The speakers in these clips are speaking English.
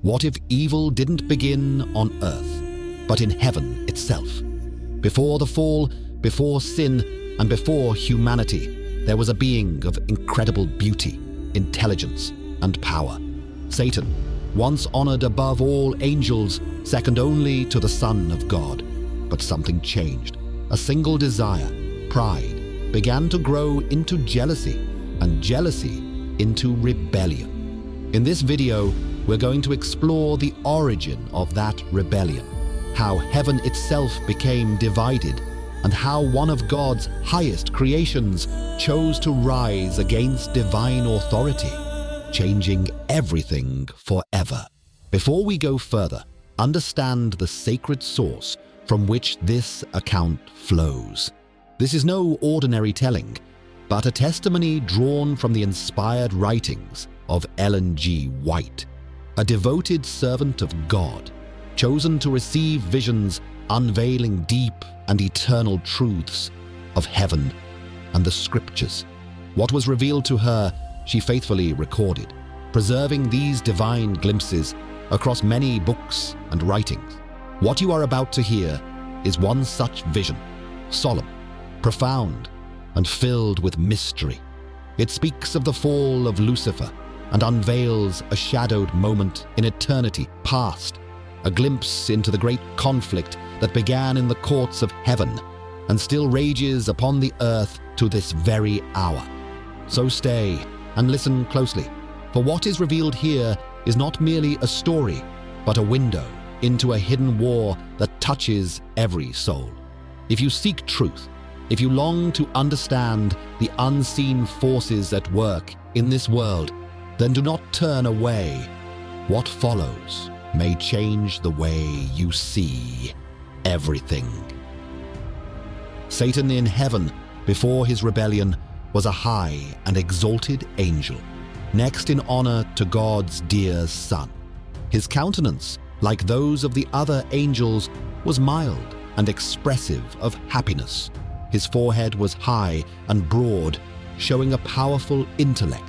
What if evil didn't begin on earth, but in heaven itself? Before the fall, before sin, and before humanity, there was a being of incredible beauty, intelligence, and power. Satan, once honored above all angels, second only to the Son of God. But something changed. A single desire, pride, began to grow into jealousy, and jealousy into rebellion. In this video, we're going to explore the origin of that rebellion, how heaven itself became divided, and how one of God's highest creations chose to rise against divine authority, changing everything forever. Before we go further, understand the sacred source from which this account flows. This is no ordinary telling, but a testimony drawn from the inspired writings of Ellen G. White, a devoted servant of God, chosen to receive visions unveiling deep and eternal truths of heaven and the scriptures. What was revealed to her, she faithfully recorded, preserving these divine glimpses across many books and writings. What you are about to hear is one such vision, solemn, profound, and filled with mystery. It speaks of the fall of Lucifer and unveils a shadowed moment in eternity past, a glimpse into the great conflict that began in the courts of heaven and still rages upon the earth to this very hour. So stay and listen closely, for what is revealed here is not merely a story, but a window into a hidden war that touches every soul. If you seek truth, if you long to understand the unseen forces at work in this world, then do not turn away. What follows may change the way you see everything. Satan in heaven, before his rebellion, was a high and exalted angel, next in honor to God's dear Son. His countenance, like those of the other angels, was mild and expressive of happiness. His forehead was high and broad, showing a powerful intellect.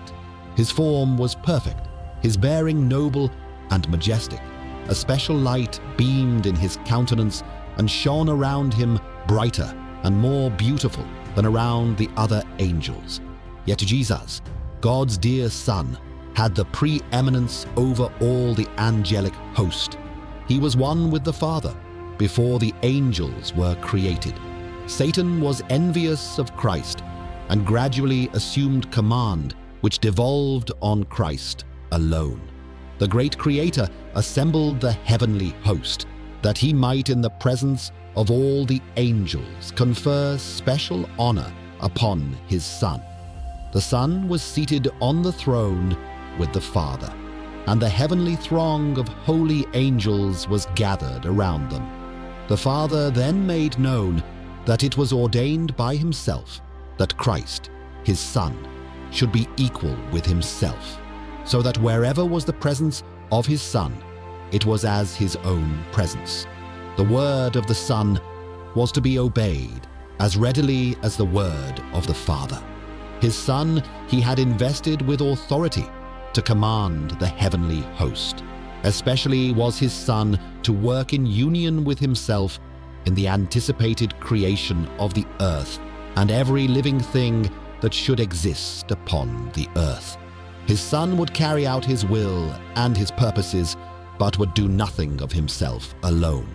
His form was perfect, his bearing noble and majestic. A special light beamed in his countenance and shone around him brighter and more beautiful than around the other angels. Yet Jesus, God's dear Son, had the preeminence over all the angelic host. He was one with the Father before the angels were created. Satan was envious of Christ and gradually assumed command, which devolved on Christ alone. The great Creator assembled the heavenly host, that he might in the presence of all the angels confer special honor upon his Son. The Son was seated on the throne with the Father, and the heavenly throng of holy angels was gathered around them. The Father then made known that it was ordained by himself that Christ, his Son, should be equal with himself, so that wherever was the presence of his Son, it was as his own presence. The word of the Son was to be obeyed as readily as the word of the Father. His Son he had invested with authority to command the heavenly host. Especially was his Son to work in union with himself in the anticipated creation of the earth and every living thing that should exist upon the earth. His Son would carry out his will and his purposes, but would do nothing of himself alone.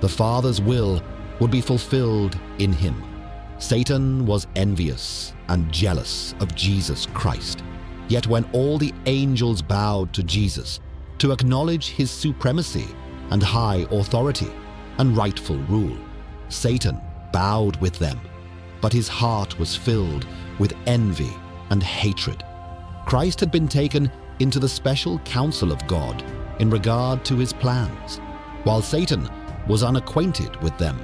The Father's will would be fulfilled in him. Satan was envious and jealous of Jesus Christ. Yet when all the angels bowed to Jesus to acknowledge his supremacy and high authority and rightful rule, Satan bowed with them, but his heart was filled with envy and hatred. Christ had been taken into the special counsel of God in regard to his plans, while Satan was unacquainted with them.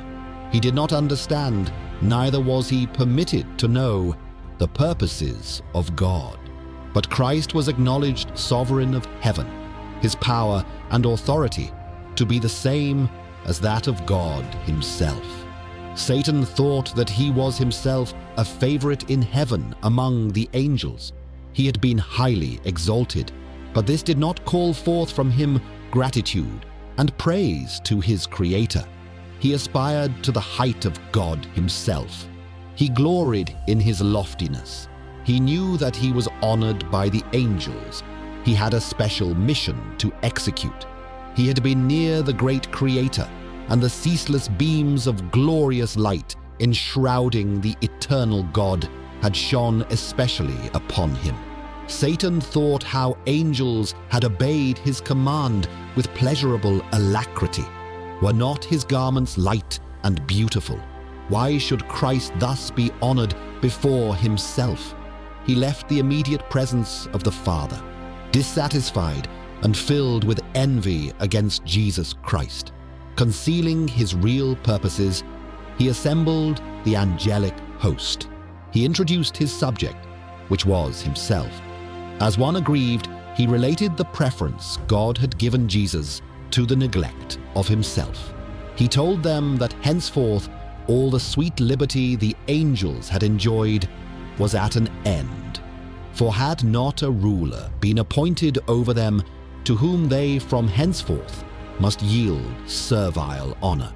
He did not understand, neither was he permitted to know the purposes of God. But Christ was acknowledged sovereign of heaven, his power and authority to be the same as that of God himself. Satan thought that he was himself a favorite in heaven among the angels. He had been highly exalted, but this did not call forth from him gratitude and praise to his Creator. He aspired to the height of God himself. He gloried in his loftiness. He knew that he was honored by the angels. He had a special mission to execute. He had been near the great Creator, and the ceaseless beams of glorious light enshrouding the eternal God had shone especially upon him. Satan thought how angels had obeyed his command with pleasurable alacrity. Were not his garments light and beautiful? Why should Christ thus be honored before himself? He left the immediate presence of the Father, dissatisfied and filled with envy against Jesus Christ. Concealing his real purposes, he assembled the angelic host. He introduced his subject, which was himself. As one aggrieved, he related the preference God had given Jesus to the neglect of himself. He told them that henceforth all the sweet liberty the angels had enjoyed was at an end. For had not a ruler been appointed over them, to whom they from henceforth must yield servile honor?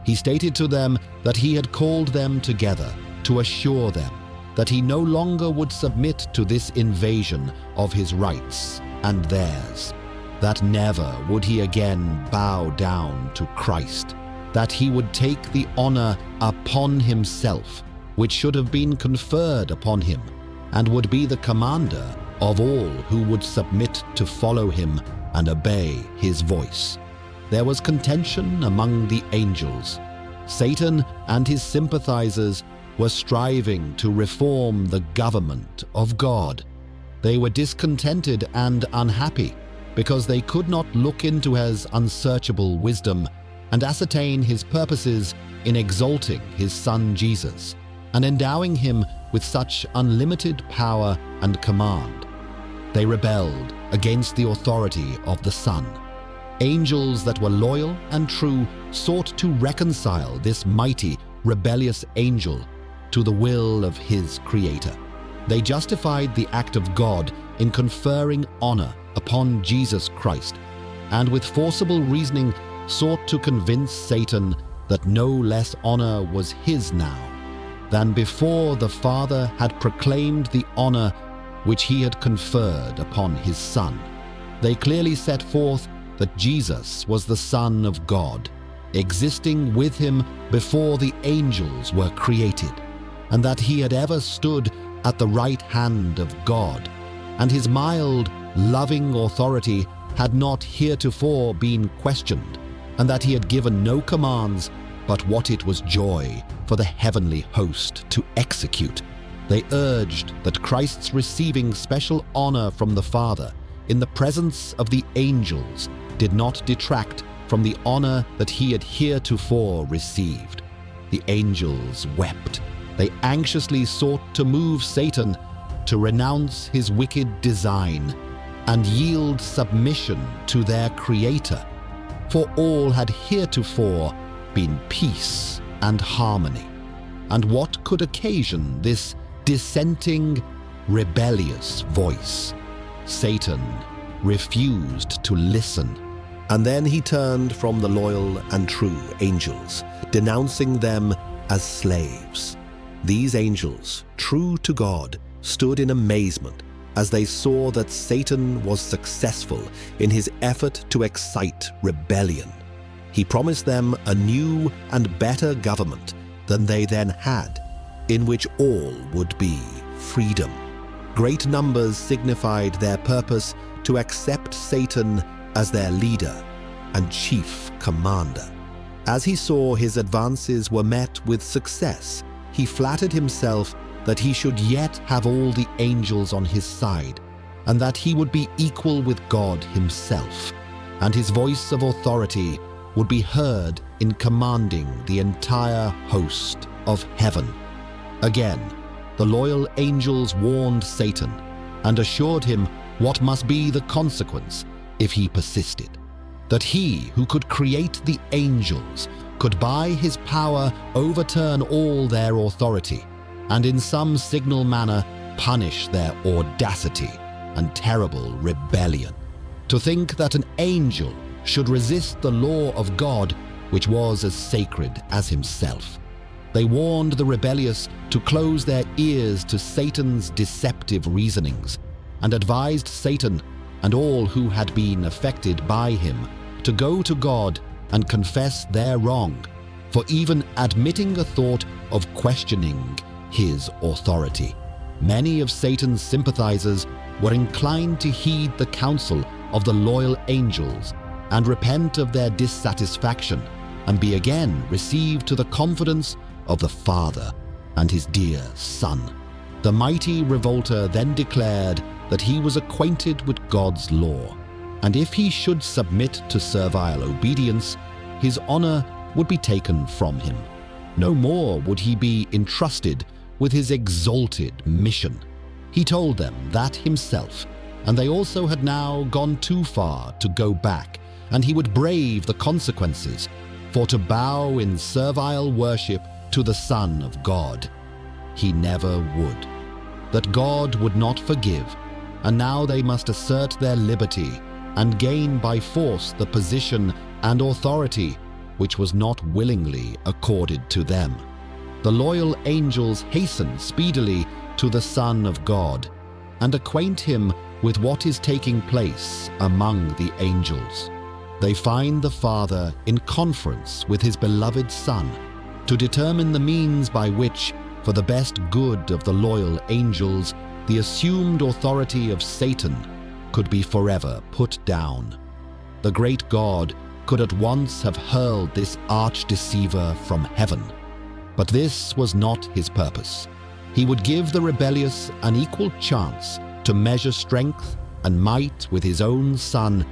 He stated to them that he had called them together to assure them that he no longer would submit to this invasion of his rights and theirs, that never would he again bow down to Christ, that he would take the honor upon himself, which should have been conferred upon him, and would be the commander of all who would submit to follow him and obey his voice. There was contention among the angels. Satan and his sympathizers were striving to reform the government of God. They were discontented and unhappy because they could not look into his unsearchable wisdom and ascertain his purposes in exalting his Son Jesus and endowing him with such unlimited power and command. They rebelled against the authority of the Son. Angels that were loyal and true sought to reconcile this mighty, rebellious angel to the will of his Creator. They justified the act of God in conferring honor upon Jesus Christ, and with forcible reasoning sought to convince Satan that no less honor was his now than before the Father had proclaimed the honor which he had conferred upon his Son. They clearly set forth that Jesus was the Son of God, existing with him before the angels were created, and that he had ever stood at the right hand of God, and his mild, loving authority had not heretofore been questioned, and that he had given no commands but what it was joy for the heavenly host to execute. They urged that Christ's receiving special honor from the Father in the presence of the angels did not detract from the honor that he had heretofore received. The angels wept. They anxiously sought to move Satan to renounce his wicked design and yield submission to their Creator, for all had heretofore been peace and harmony. And what could occasion this dissenting, rebellious voice? Satan refused to listen, and then he turned from the loyal and true angels, denouncing them as slaves. These angels, true to God, stood in amazement as they saw that Satan was successful in his effort to excite rebellion. He promised them a new and better government than they then had, in which all would be freedom. Great numbers signified their purpose to accept Satan as their leader and chief commander. As he saw his advances were met with success, he flattered himself that he should yet have all the angels on his side, and that he would be equal with God himself, and his voice of authority would be heard in commanding the entire host of heaven. Again, the loyal angels warned Satan and assured him what must be the consequence if he persisted, that he who could create the angels could by his power overturn all their authority, and in some signal manner punish their audacity and terrible rebellion. To think that an angel should resist the law of God, which was as sacred as himself. They warned the rebellious to close their ears to Satan's deceptive reasonings, and advised Satan and all who had been affected by him to go to God and confess their wrong, for even admitting a thought of questioning his authority. Many of Satan's sympathizers were inclined to heed the counsel of the loyal angels and repent of their dissatisfaction and be again received to the confidence of the Father and his dear Son. The mighty revolter then declared that he was acquainted with God's law, and if he should submit to servile obedience, his honor would be taken from him. No more would he be entrusted with his exalted mission. He told them that himself, and they also had now gone too far to go back, and he would brave the consequences, for to bow in servile worship to the Son of God, he never would. That God would not forgive, and now they must assert their liberty and gain by force the position and authority which was not willingly accorded to them. The loyal angels hasten speedily to the Son of God and acquaint him with what is taking place among the angels. They find the Father in conference with his beloved Son to determine the means by which, for the best good of the loyal angels, the assumed authority of Satan could be forever put down. The great God could at once have hurled this arch-deceiver from heaven, but this was not his purpose. He would give the rebellious an equal chance to measure strength and might with his own Son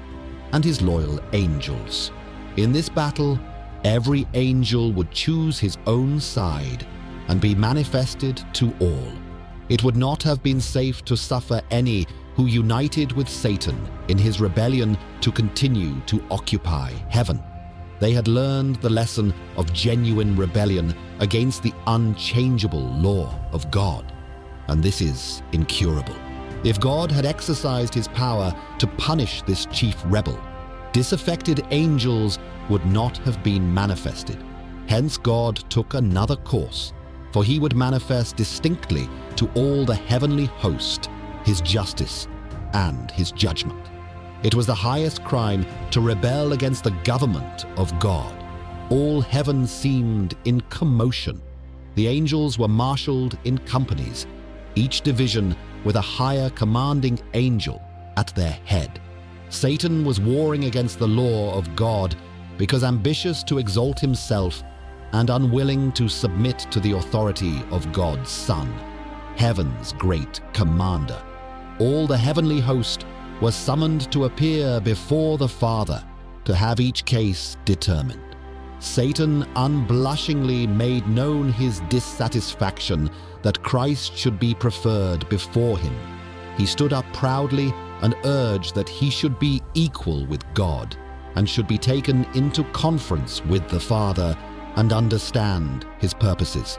and his loyal angels. In this battle, every angel would choose his own side and be manifested to all. It would not have been safe to suffer any who united with Satan in his rebellion to continue to occupy heaven. They had learned the lesson of genuine rebellion against the unchangeable law of God, and this is incurable. If God had exercised his power to punish this chief rebel, disaffected angels would not have been manifested. Hence God took another course, for he would manifest distinctly to all the heavenly host his justice and his judgment. It was the highest crime to rebel against the government of God. All heaven seemed in commotion. The angels were marshaled in companies, each division with a higher commanding angel at their head. Satan was warring against the law of God because ambitious to exalt himself and unwilling to submit to the authority of God's Son, heaven's great commander. All the heavenly host was summoned to appear before the Father to have each case determined. Satan unblushingly made known his dissatisfaction that Christ should be preferred before him. He stood up proudly and urged that he should be equal with God and should be taken into conference with the Father and understand his purposes.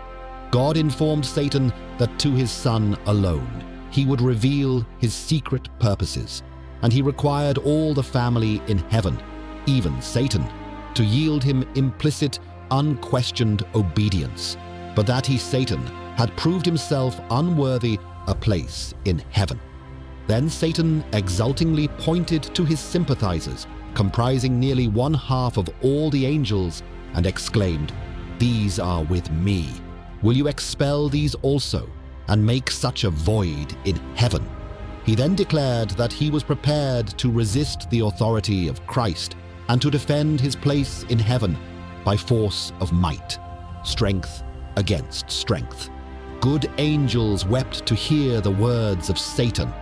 God informed Satan that to his Son alone he would reveal his secret purposes, and he required all the family in heaven, even Satan, to yield him implicit, unquestioned obedience, but that he, Satan, had proved himself unworthy a place in heaven. Then Satan exultingly pointed to his sympathizers, comprising nearly 1/2 of all the angels, and exclaimed, "These are with me. Will you expel these also, and make such a void in heaven?" He then declared that he was prepared to resist the authority of Christ and to defend his place in heaven by force of might, strength against strength. Good angels wept to hear the words of Satan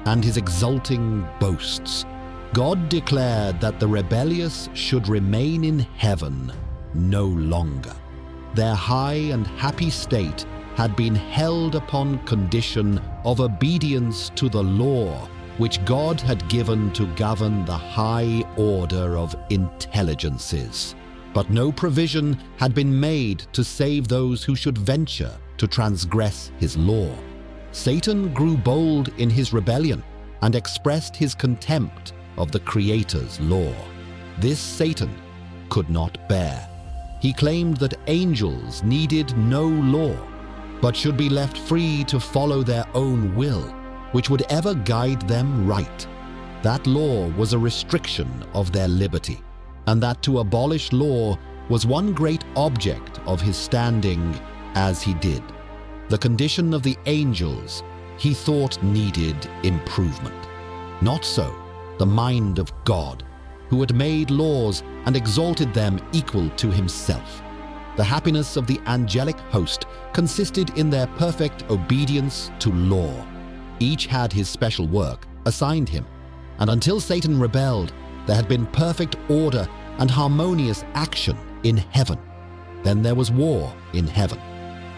and his exulting boasts. God declared that the rebellious should remain in heaven no longer. Their high and happy state had been held upon condition of obedience to the law which God had given to govern the high order of intelligences. But no provision had been made to save those who should venture to transgress his law. Satan grew bold in his rebellion and expressed his contempt of the Creator's law. This Satan could not bear. He claimed that angels needed no law, but should be left free to follow their own will, which would ever guide them right. That law was a restriction of their liberty, and that to abolish law was one great object of his standing as he did. The condition of the angels he thought needed improvement. Not so the mind of God, who had made laws and exalted them equal to himself. The happiness of the angelic host consisted in their perfect obedience to law. Each had his special work assigned him, and until Satan rebelled, there had been perfect order and harmonious action in heaven. Then there was war in heaven.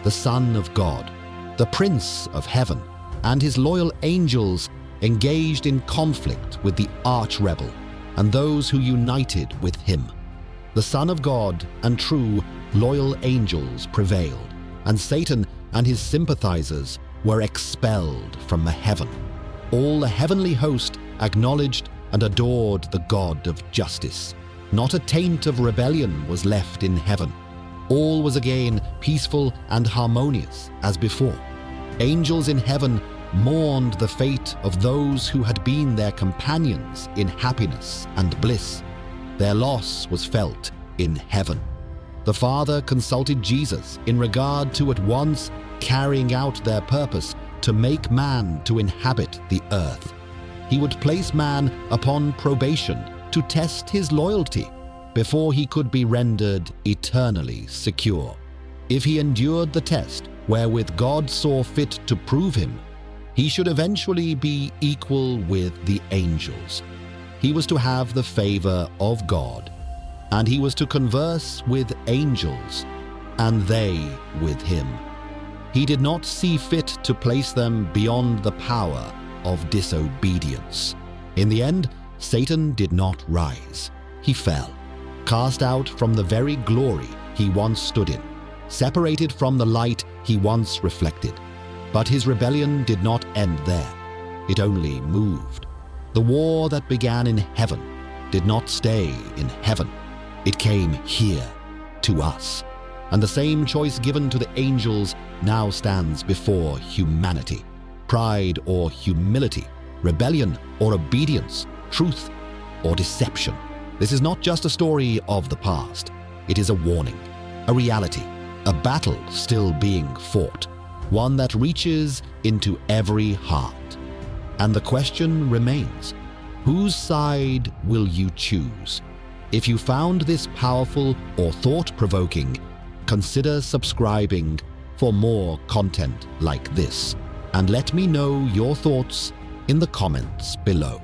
The Son of God, the Prince of heaven, and his loyal angels engaged in conflict with the arch-rebel and those who united with him. The Son of God and true, loyal angels prevailed, and Satan and his sympathizers were expelled from the heaven. All the heavenly host acknowledged and adored the God of justice. Not a taint of rebellion was left in heaven. All was again peaceful and harmonious as before. Angels in heaven mourned the fate of those who had been their companions in happiness and bliss. Their loss was felt in heaven. The Father consulted Jesus in regard to at once carrying out their purpose to make man to inhabit the earth. He would place man upon probation to test his loyalty before he could be rendered eternally secure. If he endured the test wherewith God saw fit to prove him, he should eventually be equal with the angels. He was to have the favor of God, and he was to converse with angels, and they with him. He did not see fit to place them beyond the power of disobedience. In the end, Satan did not rise. He fell, cast out from the very glory he once stood in, separated from the light he once reflected. But his rebellion did not end there. It only moved. The war that began in heaven did not stay in heaven. It came here to us. And the same choice given to the angels now stands before humanity. Pride or humility, rebellion or obedience, truth or deception. This is not just a story of the past. It is a warning, a reality, a battle still being fought, one that reaches into every heart. And the question remains, whose side will you choose? If you found this powerful or thought-provoking, consider subscribing for more content like this, and let me know your thoughts in the comments below.